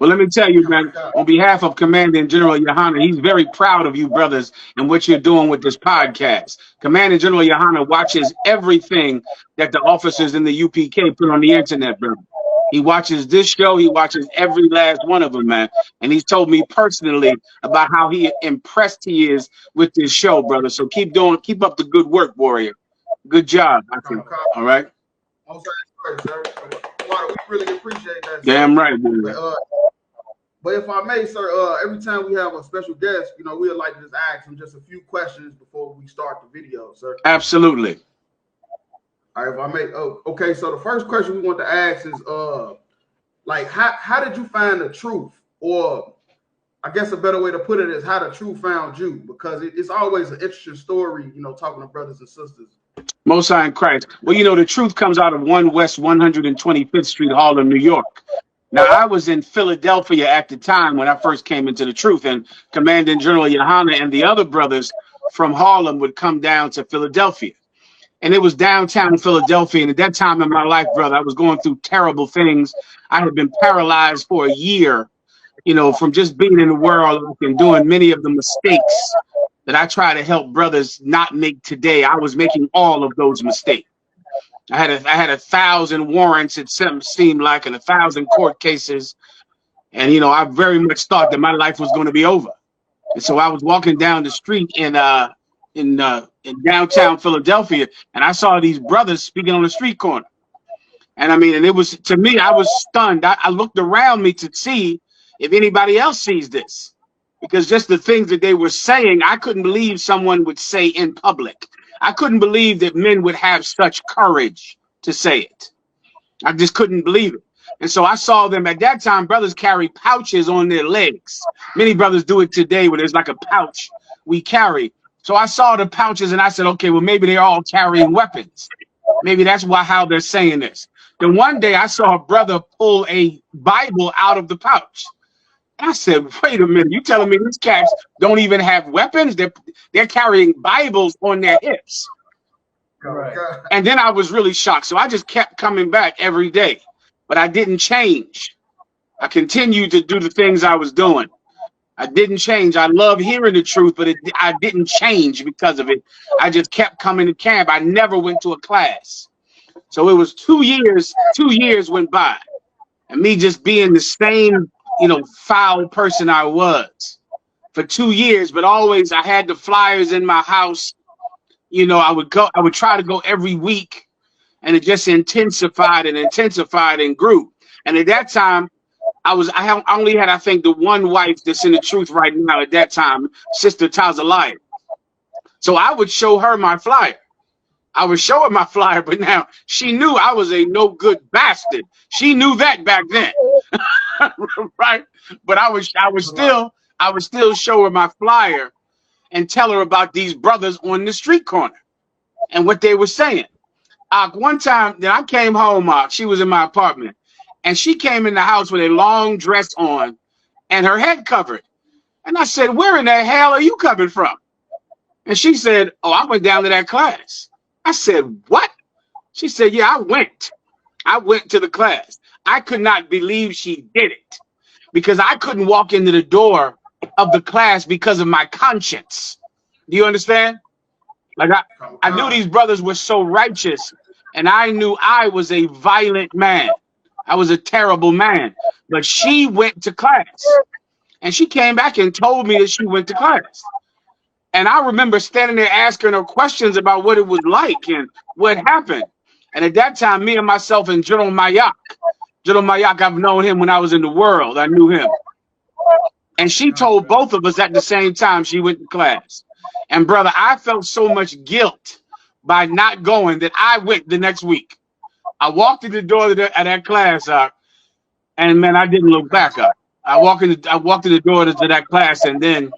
Well, let me tell you, man, on behalf of Commanding General Yohana, he's very proud of you, brothers, and what you're doing with this podcast. Commanding General Yohana watches everything that the officers in the UPK put on the internet, brother. He watches this show. He watches every last one of them, man. And he's told me personally about how impressed he is with this show, brother. So keep up the good work, warrior. Good job, I think. All right. Sir. We really appreciate that. Damn right, man. But if I may, sir, every time we have a special guest, you know, we'd like to just ask him just a few questions before we start the video, sir. Absolutely. All right, if I may. Oh, okay. So the first question we want to ask is, like, how did you find the truth? Or I guess a better way to put it is how the truth found you, because it's always an interesting story, you know, talking to brothers and sisters. Most High in Christ. Well, you know, the truth comes out of 1 West 125th Street, Harlem, New York. Now, I was in Philadelphia at the time when I first came into the truth, and Commanding General Yohana and the other brothers from Harlem would come down to Philadelphia. And it was downtown Philadelphia. And at that time in my life, brother, I was going through terrible things. I had been paralyzed for a year, you know, from just being in the world and doing many of the mistakes that I try to help brothers not make today. I was making all of those mistakes. I had 1,000 warrants, it seemed like, and 1,000 court cases. And, you know, I very much thought that my life was going to be over. And so I was walking down the street in downtown Philadelphia, and I saw these brothers speaking on the street corner. And I mean, and it was, to me, I was stunned. I looked around me to see if anybody else sees this, because just the things that they were saying, I couldn't believe someone would say in public. I couldn't believe that men would have such courage to say it. I just couldn't believe it. And so I saw them at that time. Brothers carry pouches on their legs. Many brothers do it today where there's like a pouch we carry. So I saw the pouches and I said, okay, well, maybe they're all carrying weapons. Maybe that's how they're saying this. Then one day I saw a brother pull a Bible out of the pouch. I said, wait a minute, you telling me these cats don't even have weapons? They're carrying Bibles on their hips. Right. And then I was really shocked. So I just kept coming back every day, but I didn't change. I continued to do the things I was doing. I didn't change. I love hearing the truth, but I didn't change because of it. I just kept coming to camp. I never went to a class. So it was 2 years. 2 years went by, and me just being the same, you know, foul person I was for 2 years, but always I had the flyers in my house. You know, I would try to go every week, and it just intensified and grew. And at that time, I only had, I think, the one wife that's in the truth right now at that time, Sister Tazalaya. So I would show her my flyer. I would show her my flyer, but now she knew I was a no good bastard. She knew that back then. Right? But I would still show her my flyer and tell her about these brothers on the street corner and what they were saying. One time that I came home, she was in my apartment, and she came in the house with a long dress on and her head covered. And I said, where in the hell are you coming from? And she said, oh, I went down to that class. I said, what? She said, yeah, I went to the class. I could not believe she did it because I couldn't walk into the door of the class because of my conscience. Do you understand? Like I knew these brothers were so righteous, and I knew I was a violent man. I was a terrible man. But she went to class, and she came back and told me that she went to class. And I remember standing there asking her questions about what it was like and what happened. And at that time, me and myself and General Mayak, I've known him when I was in the world. I knew him. And she told both of us at the same time she went to class. And brother, I felt so much guilt by not going that I went the next week. I walked in the door of that class, and man, I didn't look back up. I walked in the door to that class, and then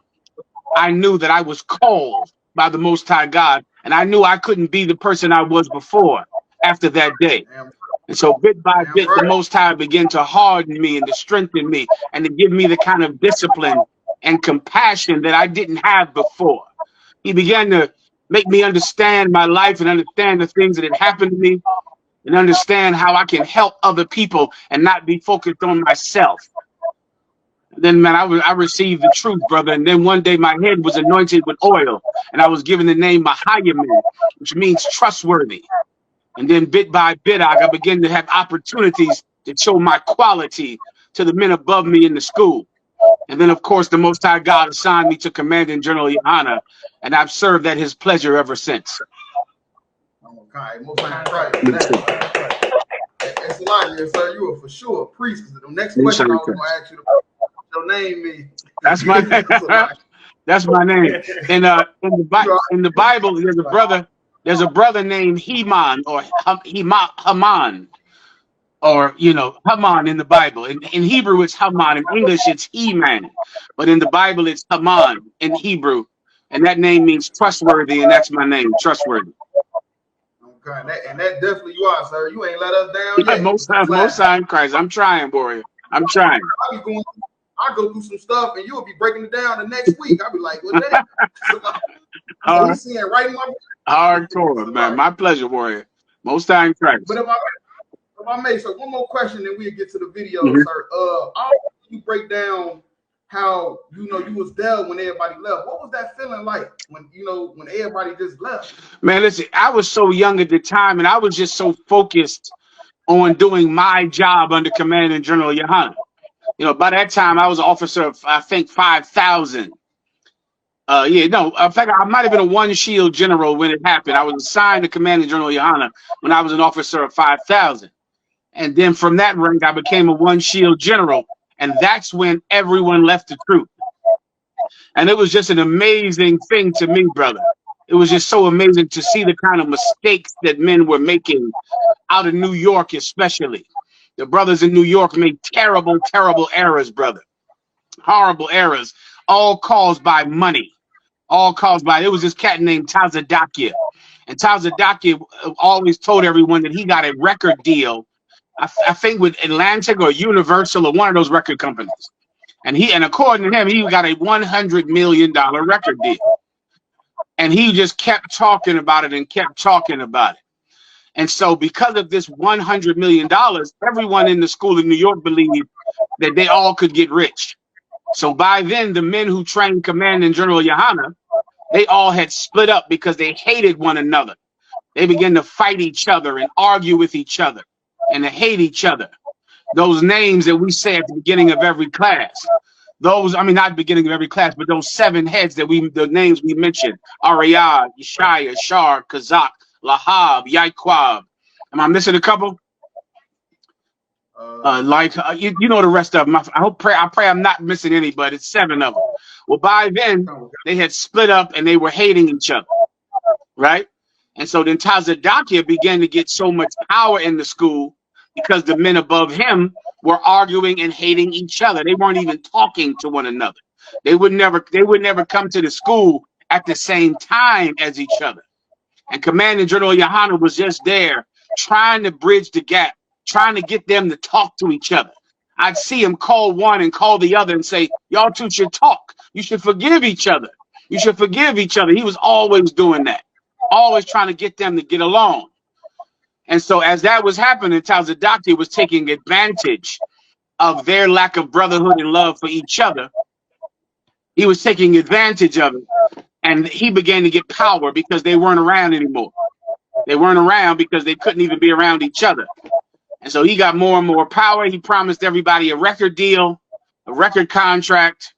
I knew that I was called by the Most High God, and I knew I couldn't be the person I was before after that day. And so bit by bit, the Most High began to harden me and to strengthen me and to give me the kind of discipline and compassion that I didn't have before. He began to make me understand my life and understand the things that had happened to me and understand how I can help other people and not be focused on myself. then man, I received the truth, brother. And then one day my head was anointed with oil, and I was given the name Mahayaman, which means trustworthy. And then bit by bit, I began to have opportunities to show my quality to the men above me in the school. And then, of course, the Most High God assigned me to Commanding General Yohana, and I've served at his pleasure ever since. Okay, Most High Christ. It's a lot here, sir. You are for sure a priest. The next question I was going to ask you, your name is. That's my name. That's my name. In the Bible, there's a brother named Heman or Haman, or Haman in the Bible. In Hebrew it's Haman. In English it's He-Man, but in the Bible it's Haman in Hebrew, and that name means trustworthy, and that's my name, trustworthy. Okay, and that definitely you are, sir. You ain't let us down yet. Most High in Christ. I'm trying, warrior. I'm trying. I'll go through some stuff, and you'll be breaking it down the next week. I'll be like, well, damn. I'm seeing right in my hardcore, man. My pleasure, warrior. Most High in Christ. But if I may, so one more question, then we'll get to the video, sir. I'll you break down how you was there when everybody left. What was that feeling like when when everybody just left? Man, listen, I was so young at the time, and I was just so focused on doing my job under Commanding General Yohana. By that time I was an officer of, I think, 5,000. In fact, I might have been a one shield general when it happened. I was assigned to Commanding General Yohana when I was an officer of 5,000. And then from that rank, I became a one shield general. And that's when everyone left the troop. And it was just an amazing thing to me, brother. It was just so amazing to see the kind of mistakes that men were making out of New York, especially. The brothers in New York made terrible, terrible errors, brother. Horrible errors, all caused by money. It was this cat named Tazadakia. And Tazadakia always told everyone that he got a record deal, I think with Atlantic or Universal or one of those record companies. And according to him, he got a $100 million record deal. And he just kept talking about it and kept talking about it. And so because of this $100 million, everyone in the school in New York believed that they all could get rich. So by then, the men who trained Commanding General Yohana, they all had split up because they hated one another. They began to fight each other and argue with each other and to hate each other. Those names that we say at the beginning of every class, not beginning of every class, but those 7 heads the names we mentioned, Ariyah, Yeshaya, Shar, Kazak, Lahab, Yaiquab. Am I missing a couple? You know the rest of them. I pray I'm not missing any, but it's 7 of them. Well, by then they had split up and they were hating each other, right? And so then Tazadakia began to get so much power in the school because the men above him were arguing and hating each other. They weren't even talking to one another. They would never come to the school at the same time as each other. And Commanding General Yohana was just there trying to bridge the gap, trying to get them to talk to each other. I'd see him call one and call the other and say, y'all two should talk. You should forgive each other. You should forgive each other. He was always doing that, always trying to get them to get along. And so as that was happening, Tazadaki was taking advantage of their lack of brotherhood and love for each other. He was taking advantage of it. And he began to get power because they weren't around anymore. They weren't around because they couldn't even be around each other. And so he got more and more power. He promised everybody a record deal, a record contract.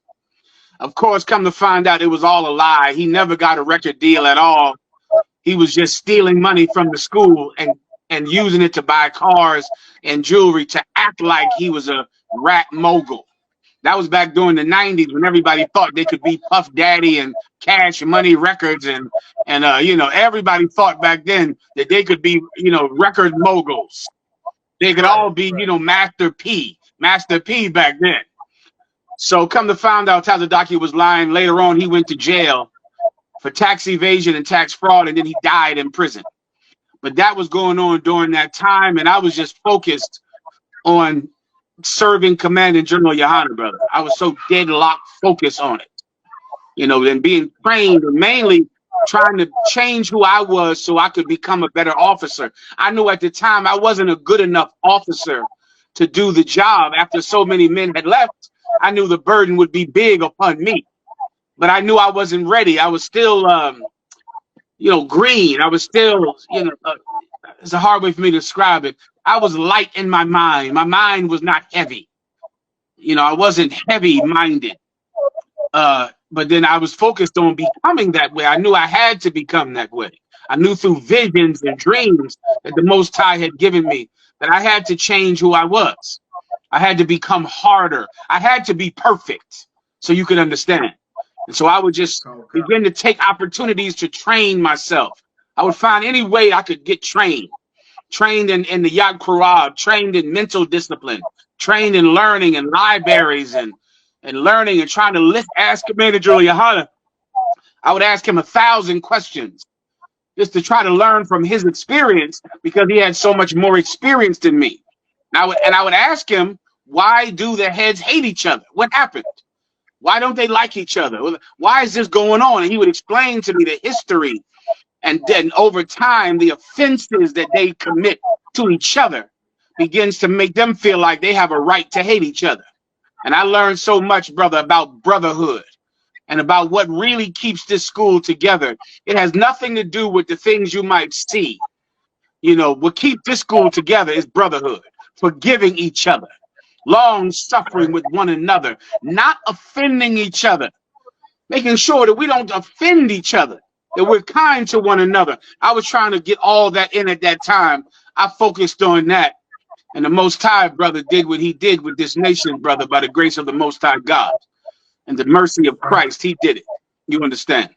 Of course, come to find out it was all a lie. He never got a record deal at all. He was just stealing money from the school and using it to buy cars and jewelry to act like he was a rap mogul. That was back during the 90s when everybody thought they could be Puff Daddy and Cash Money Records and everybody thought back then that they could be, record moguls. They could all be, Master P back then. So come to find out Tazadaki was lying. Later on, he went to jail for tax evasion and tax fraud, and then he died in prison. But that was going on during that time, and I was just focused on serving Commanding General Yohana, brother. I was so deadlocked focused on it, and being trained and mainly trying to change who I was so I could become a better officer. I knew at the time I wasn't a good enough officer to do the job after so many men had left. I knew the burden would be big upon me, but I knew I wasn't ready. I was still, green. I was still, it's a hard way for me to describe it. I was light in my mind. My mind was not heavy. I wasn't heavy minded. But then I was focused on becoming that way. I knew I had to become that way. I knew through visions and dreams that the Most High had given me that I had to change who I was. I had to become harder. I had to be perfect so you could understand. And so I would just begin to take opportunities to train myself. I would find any way I could get trained in the Yad Qur'an, trained in mental discipline, trained in learning in libraries and learning and trying to ask Manager Yohana. I would ask him 1,000 questions just to try to learn from his experience because he had so much more experience than me. And I would ask him, why do the heads hate each other? What happened? Why don't they like each other? Why is this going on? And he would explain to me the history and then over time, the offenses that they commit to each other begins to make them feel like they have a right to hate each other. And I learned so much, brother, about brotherhood and about what really keeps this school together. It has nothing to do with the things you might see. What keeps this school together is brotherhood, forgiving each other, long suffering with one another, not offending each other, making sure that we don't offend each other, that we're kind to one another. I was trying to get all that in at that time. I focused on that. And the Most High, brother, did what he did with this nation, brother, by the grace of the Most High God and the mercy of Christ. He did it. You understand?